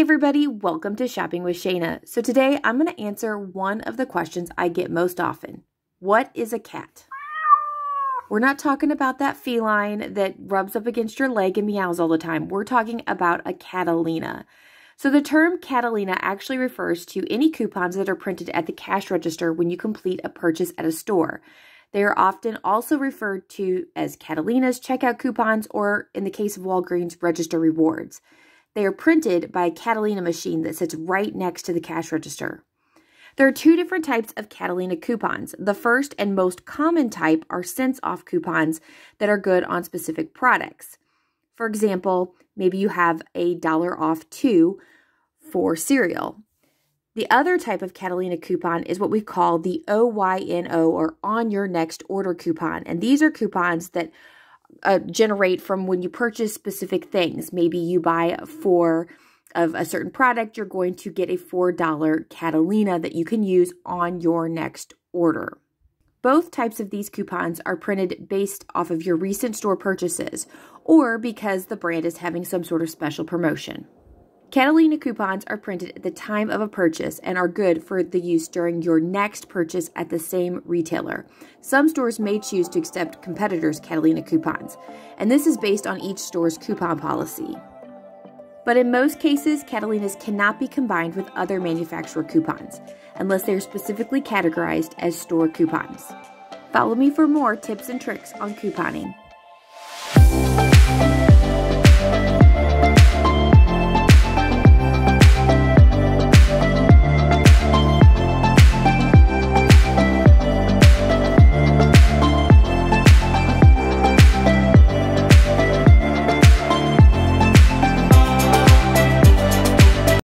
everybody, welcome to Shopping with Shana. So today I'm going to answer one of the questions I get most often. What is a cat? We're not talking about that feline that rubs up against your leg and meows all the time. We're talking about a Catalina. So the term Catalina actually refers to any coupons that are printed at the cash register when you complete a purchase at a store. They are often also referred to as Catalinas, checkout coupons, or in the case of Walgreens, register rewards. They are printed by a Catalina machine that sits right next to the cash register. There are two different types of Catalina coupons. The first and most common type are cents-off coupons that are good on specific products. For example, maybe you have a $1 off 2 for cereal. The other type of Catalina coupon is what we call the OYNO, or On Your Next Order coupon. And these are coupons that generate from when you purchase specific things. Maybe you buy 4 of a certain product, you're going to get a $4 Catalina that you can use on your next order. Both types of these coupons are printed based off of your recent store purchases or because the brand is having some sort of special promotion. Catalina coupons are printed at the time of a purchase and are good for the use during your next purchase at the same retailer. Some stores may choose to accept competitors' Catalina coupons, and this is based on each store's coupon policy. But in most cases, Catalinas cannot be combined with other manufacturer coupons, unless they are specifically categorized as store coupons. Follow me for more tips and tricks on couponing.